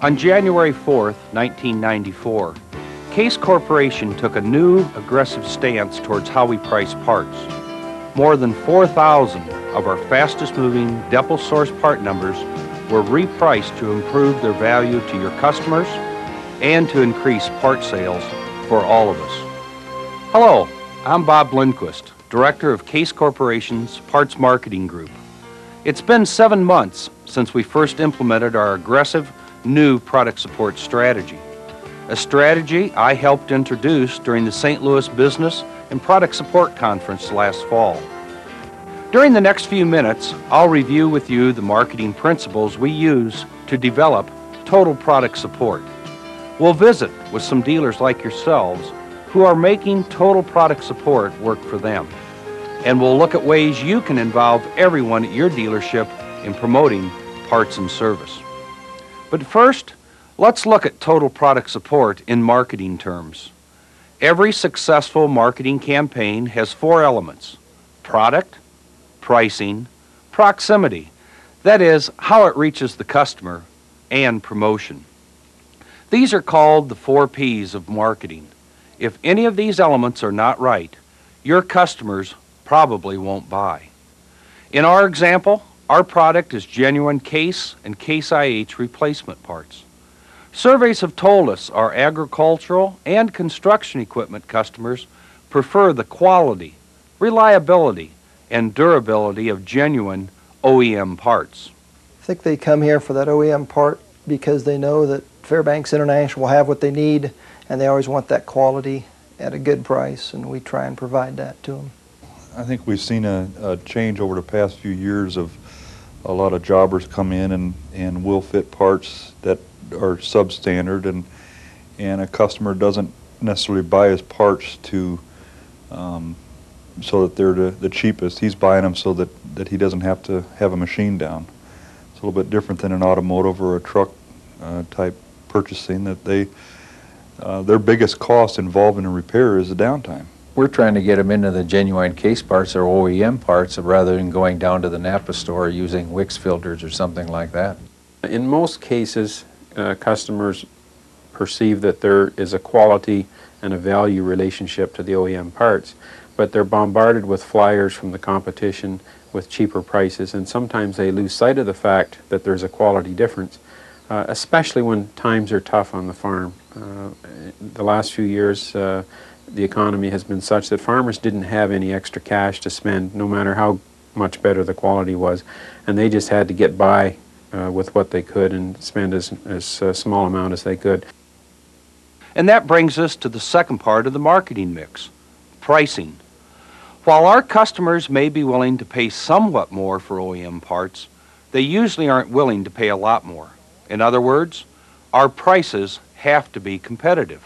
On January 4th, 1994, Case Corporation took a new, aggressive stance towards how we price parts. More than 4,000 of our fastest-moving depot source part numbers were repriced to improve their value to your customers and to increase part sales for all of us. Hello, I'm Bob Lindquist, Director of Case Corporation's Parts Marketing Group. It's been 7 months since we first implemented our aggressive new product support strategy, a strategy I helped introduce during the St. Louis Business and Product Support Conference last fall. During the next few minutes, I'll review with you the marketing principles we use to develop total product support. We'll visit with some dealers like yourselves who are making total product support work for them. And we'll look at ways you can involve everyone at your dealership in promoting parts and service. But first, let's look at total product support in marketing terms. Every successful marketing campaign has 4 elements: product, pricing, proximity, that is, how it reaches the customer, and promotion. These are called the 4 P's of marketing. If any of these elements are not right, your customers probably won't buy. In our example, our product is genuine Case and Case IH replacement parts. Surveys have told us our agricultural and construction equipment customers prefer the quality, reliability, and durability of genuine OEM parts. I think they come here for that OEM part because they know that Fairbanks International will have what they need, and they always want that quality at a good price, and we try and provide that to them. I think we've seen a change over the past few years of a lot of jobbers come in and will fit parts that are substandard, and a customer doesn't necessarily buy his parts to so that they're the cheapest. He's buying them so that he doesn't have to have a machine down. It's a little bit different than an automotive or a truck type purchasing, that their biggest cost involved in a repair is the downtime. We're trying to get them into the genuine Case parts or OEM parts rather than going down to the Napa store using Wix filters or something like that. In most cases, customers perceive that there is a quality and a value relationship to the OEM parts, but they're bombarded with flyers from the competition with cheaper prices, and sometimes they lose sight of the fact that there's a quality difference, especially when times are tough on the farm. The last few years, the economy has been such that farmers didn't have any extra cash to spend, no matter how much better the quality was, and they just had to get by with what they could and spend as small amount as they could. And that brings us to the second part of the marketing mix, pricing. While our customers may be willing to pay somewhat more for OEM parts, they usually aren't willing to pay a lot more. In other words, our prices have to be competitive.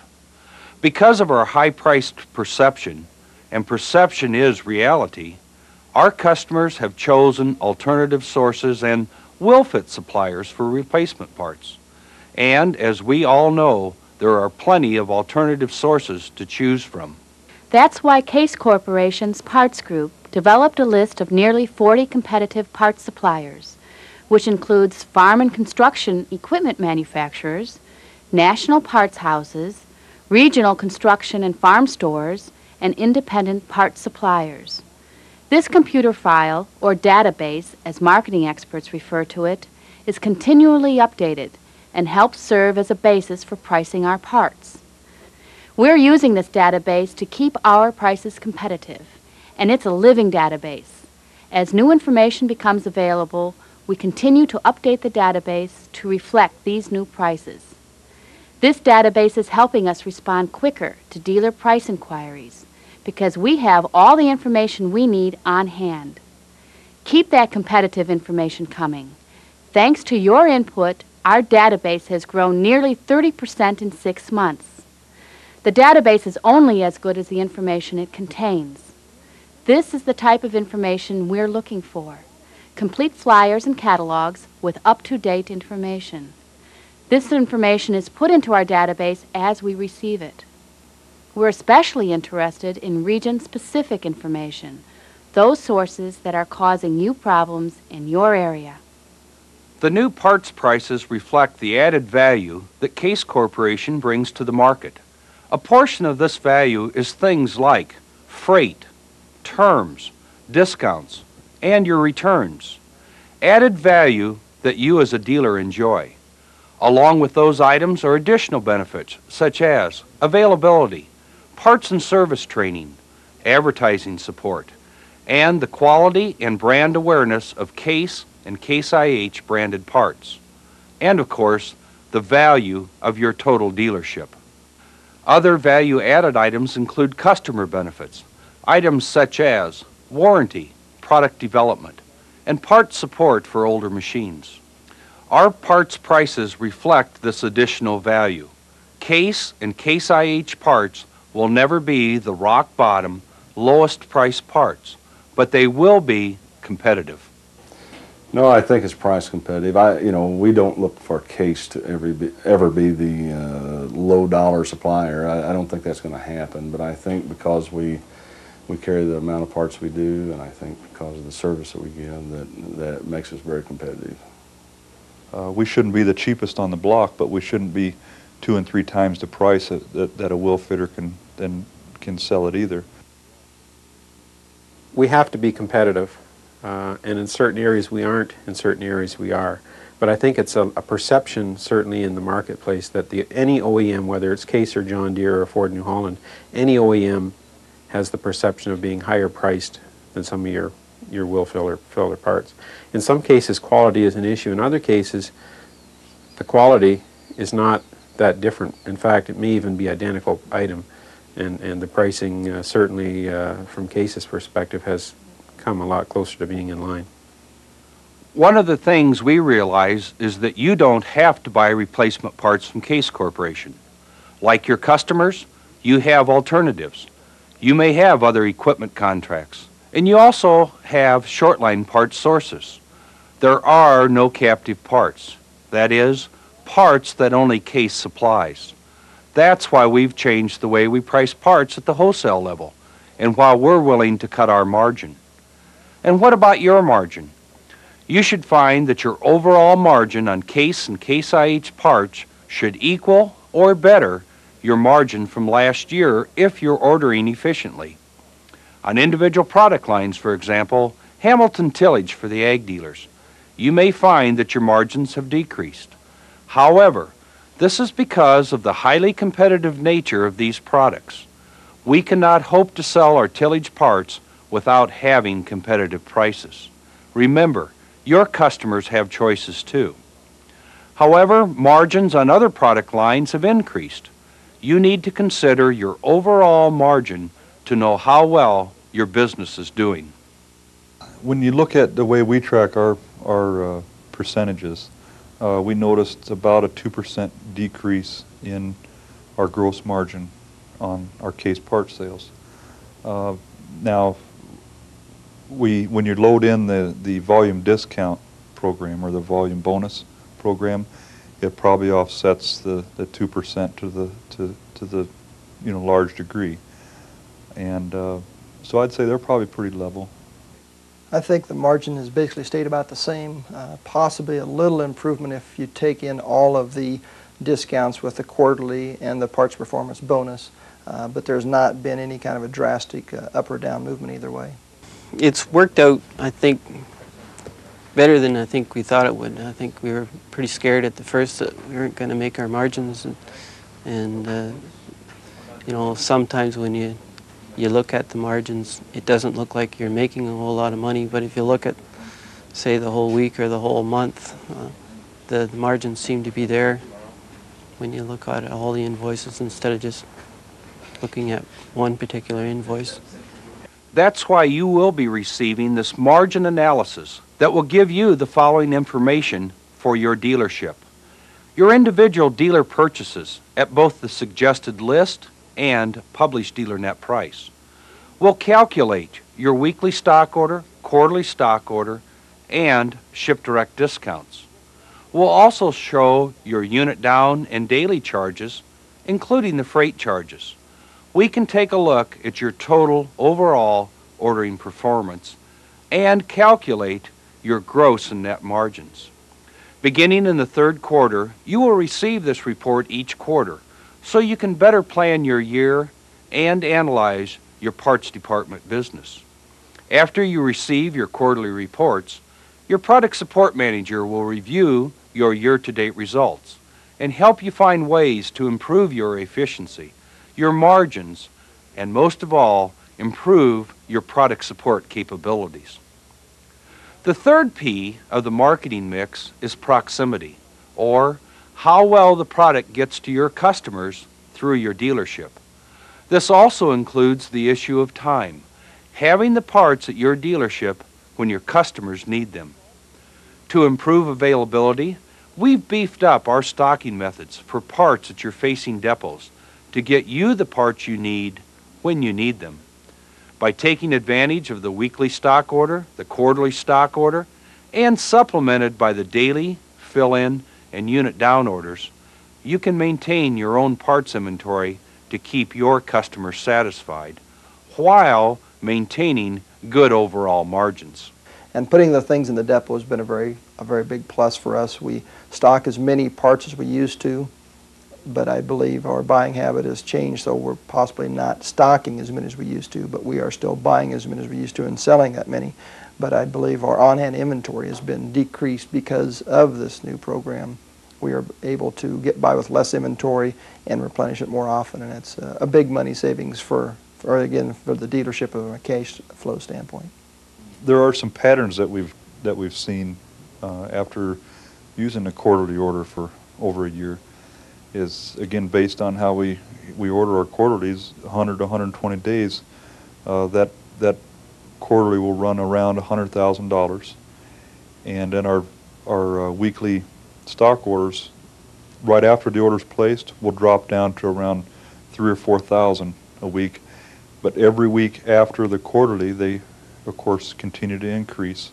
Because of our high-priced perception, and perception is reality, our customers have chosen alternative sources and will-fit suppliers for replacement parts. And as we all know, there are plenty of alternative sources to choose from. That's why Case Corporation's Parts Group developed a list of nearly 40 competitive parts suppliers, which includes farm and construction equipment manufacturers, national parts houses, regional construction and farm stores, and independent parts suppliers. This computer file, or database, as marketing experts refer to it, is continually updated and helps serve as a basis for pricing our parts. We're using this database to keep our prices competitive, and it's a living database. As new information becomes available, we continue to update the database to reflect these new prices. This database is helping us respond quicker to dealer price inquiries because we have all the information we need on hand. Keep that competitive information coming. Thanks to your input, our database has grown nearly 30% in 6 months. The database is only as good as the information it contains. This is the type of information we're looking for: complete flyers and catalogs with up-to-date information. This information is put into our database as we receive it. We're especially interested in region-specific information, those sources that are causing you problems in your area. The new parts prices reflect the added value that Case Corporation brings to the market. A portion of this value is things like freight, terms, discounts, and your returns. Added value that you as a dealer enjoy. Along with those items are additional benefits such as availability, parts and service training, advertising support, and the quality and brand awareness of Case and Case IH branded parts. And of course, the value of your total dealership. Other value-added items include customer benefits, items such as warranty, product development, and parts support for older machines. Our parts prices reflect this additional value. Case and Case IH parts will never be the rock bottom, lowest price parts, but they will be competitive. No, I think it's price competitive. We don't look for Case to ever be the low dollar supplier. I don't think that's going to happen, but I think because we carry the amount of parts we do, and I think because of the service that we give, that makes us very competitive. We shouldn't be the cheapest on the block, but we shouldn't be 2 and 3 times the price that a wheel fitter can sell it either. We have to be competitive, and in certain areas we aren't, in certain areas we are. But I think it's a perception, certainly in the marketplace, that any OEM, whether it's Case or John Deere or Ford New Holland, any OEM has the perception of being higher priced than some of your wheel filler parts. In some cases, quality is an issue. In other cases, the quality is not that different. In fact, it may even be identical item, and the pricing certainly from Case's perspective has come a lot closer to being in line. One of the things we realize is that you don't have to buy replacement parts from Case Corporation. Like your customers, you have alternatives. You may have other equipment contracts, and you also have short-line parts sources. There are no captive parts. That is, parts that only Case supplies. That's why we've changed the way we price parts at the wholesale level, and why we're willing to cut our margin. And what about your margin? You should find that your overall margin on Case and Case IH parts should equal or better your margin from last year if you're ordering efficiently. On individual product lines, for example, Hamilton tillage for the ag dealers, you may find that your margins have decreased. However, this is because of the highly competitive nature of these products. We cannot hope to sell our tillage parts without having competitive prices. Remember, your customers have choices too. However, margins on other product lines have increased. You need to consider your overall margin to know how well your business is doing. When you look at the way we track our percentages, we noticed about a 2% decrease in our gross margin on our Case part sales. Now, when you load in the volume discount program or the volume bonus program, it probably offsets the 2% to the large degree, and so I'd say they're probably pretty level. I think the margin has basically stayed about the same, possibly a little improvement if you take in all of the discounts with the quarterly and the parts performance bonus, but there's not been any kind of a drastic up or down movement either way. It's worked out, I think, better than I think we thought it would. I think we were pretty scared at the first that we weren't going to make our margins, and sometimes when you look at the margins, it doesn't look like you're making a whole lot of money, but if you look at, say, the whole week or the whole month, the margins seem to be there when you look at all the invoices instead of just looking at one particular invoice. That's why you will be receiving this margin analysis that will give you the following information for your dealership. Your individual dealer purchases at both the suggested list and published dealer net price. We'll calculate your weekly stock order, quarterly stock order, and ship direct discounts. We'll also show your unit down and daily charges, including the freight charges. We can take a look at your total overall ordering performance and calculate your gross and net margins. Beginning in the third quarter, you will receive this report each quarter so you can better plan your year and analyze your parts department business. After you receive your quarterly reports, your product support manager will review your year-to-date results and help you find ways to improve your efficiency, your margins, and most of all, improve your product support capabilities. The third P of the marketing mix is proximity, or how well the product gets to your customers through your dealership. This also includes the issue of time, having the parts at your dealership when your customers need them. To improve availability, we've beefed up our stocking methods for parts at your facing depots to get you the parts you need when you need them. By taking advantage of the weekly stock order, the quarterly stock order, and supplemented by the daily, fill-in, and unit down orders, you can maintain your own parts inventory to keep your customers satisfied while maintaining good overall margins. And putting the things in the depot has been a very big plus for us. We stock as many parts as we used to, but I believe our buying habit has changed, so we're possibly not stocking as many as we used to, but we are still buying as many as we used to and selling that many. But I believe our on-hand inventory has been decreased because of this new program. We are able to get by with less inventory and replenish it more often, and it's a big money savings for the dealership from a cash flow standpoint. There are some patterns that we've seen after using the quarterly order for over a year. Is again based on how we order our quarterlies, 100 to 120 days. That quarterly will run around $100,000, and then our weekly stock orders, right after the order's placed, will drop down to around 3,000 or 4,000 a week. But every week after the quarterly, they of course continue to increase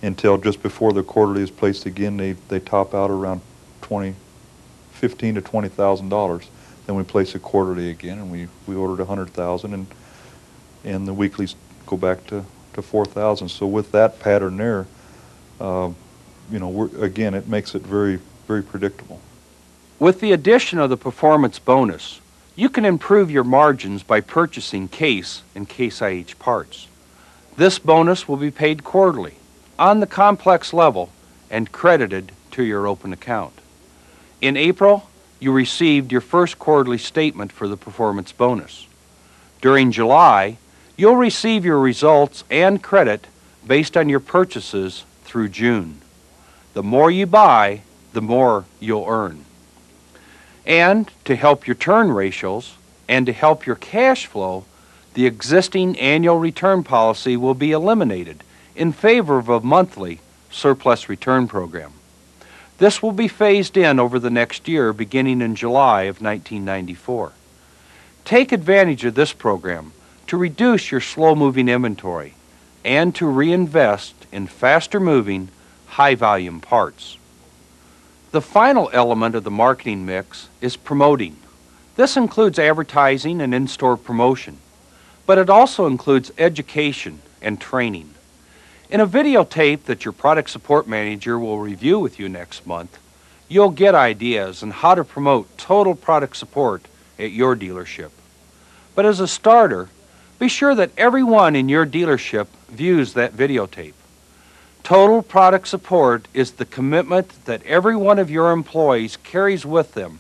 until just before the quarterly is placed again. They top out around $15,000 to $20,000. Then we place a quarterly again, and we ordered 100,000, and the weeklies go back to 4,000. So with that pattern there, again, it makes it very, very predictable. With the addition of the performance bonus, you can improve your margins by purchasing Case and Case IH parts. This bonus will be paid quarterly on the complex level and credited to your open account. In April, you received your first quarterly statement for the performance bonus. During July, you'll receive your results and credit based on your purchases through June. The more you buy, the more you'll earn. And to help your turn ratios and to help your cash flow, the existing annual return policy will be eliminated in favor of a monthly surplus return program. This will be phased in over the next year, beginning in July of 1994. Take advantage of this program to reduce your slow-moving inventory and to reinvest in faster-moving, high-volume parts. The final element of the marketing mix is promoting. This includes advertising and in-store promotion, but it also includes education and training. In a videotape that your product support manager will review with you next month, you'll get ideas on how to promote total product support at your dealership. But as a starter, be sure that everyone in your dealership views that videotape. Total product support is the commitment that every one of your employees carries with them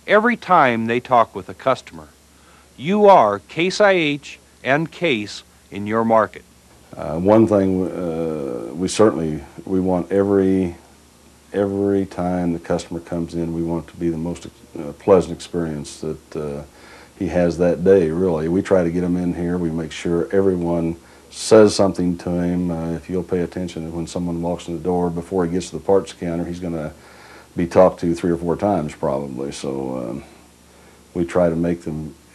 every time they talk with a customer. You are Case IH and Case in your market. One thing we want every time the customer comes in, we want it to be the most pleasant experience that he has that day, really. We try to get him in here. We make sure everyone says something to him. If you'll pay attention, when someone walks in the door, before he gets to the parts counter, he's going to be talked to 3 or 4 times probably. So we try to make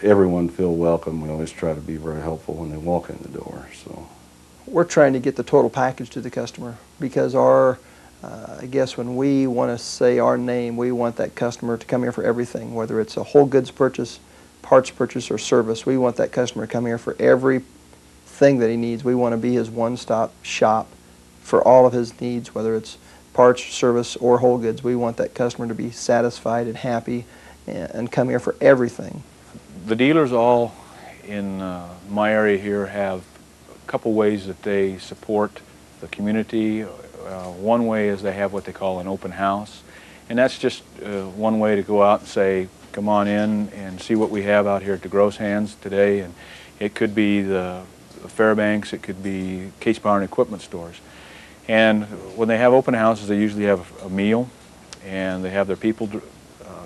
everyone feel welcome. We always try to be very helpful when they walk in the door. So we're trying to get the total package to the customer because I guess when we want to say our name, we want that customer to come here for everything, whether it's a whole goods purchase, parts purchase, or service. We want that customer to come here for everything that he needs. We want to be his one-stop shop for all of his needs, whether it's parts, service, or whole goods. We want that customer to be satisfied and happy and come here for everything. The dealers all in my area here have a couple ways that they support the community. One way is they have what they call an open house, and that's just one way to go out and say, come on in and see what we have out here at the Gross Hands today. And it could be the Fairbanks, it could be Case Bar and Equipment stores. And when they have open houses, they usually have a meal, and they have their people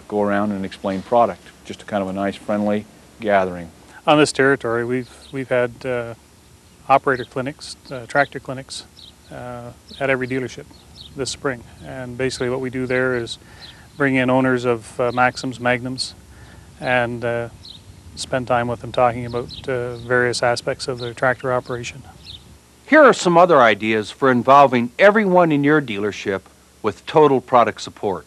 go around and explain product. Just a kind of a nice, friendly gathering. On this territory, we've had operator clinics, tractor clinics at every dealership this spring. And basically what we do there is bring in owners of Maxims, Magnums, and spend time with them talking about various aspects of their tractor operation. Here are some other ideas for involving everyone in your dealership with total product support.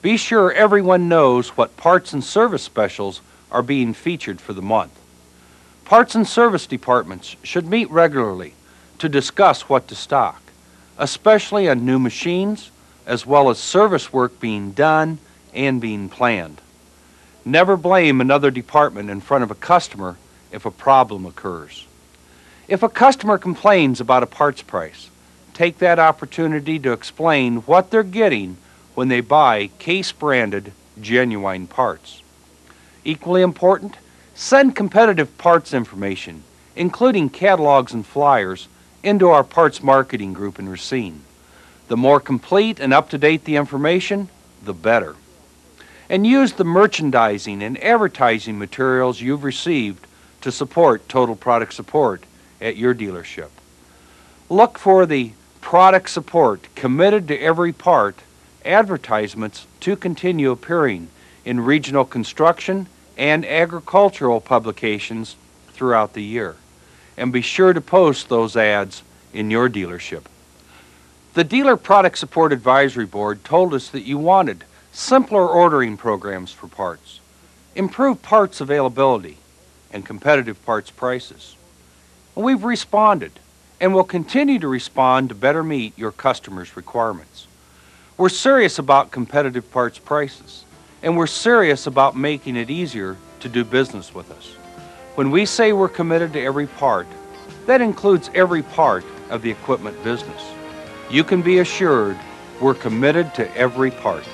Be sure everyone knows what parts and service specials are being featured for the month. Parts and service departments should meet regularly to discuss what to stock, especially on new machines, as well as service work being done and being planned. Never blame another department in front of a customer if a problem occurs. If a customer complains about a parts price, take that opportunity to explain what they're getting when they buy Case-branded genuine parts. Equally important, send competitive parts information, including catalogs and flyers, into our parts marketing group in Racine. The more complete and up-to-date the information, the better. And use the merchandising and advertising materials you've received to support total product support at your dealership. Look for the product support committed to every part advertisements to continue appearing in regional construction and agricultural publications throughout the year. And be sure to post those ads in your dealership. The Dealer Product Support Advisory Board told us that you wanted simpler ordering programs for parts, improved parts availability, and competitive parts prices. We've responded and will continue to respond to better meet your customers' requirements. We're serious about competitive parts prices, and we're serious about making it easier to do business with us. When we say we're committed to every part, that includes every part of the equipment business. You can be assured we're committed to every part.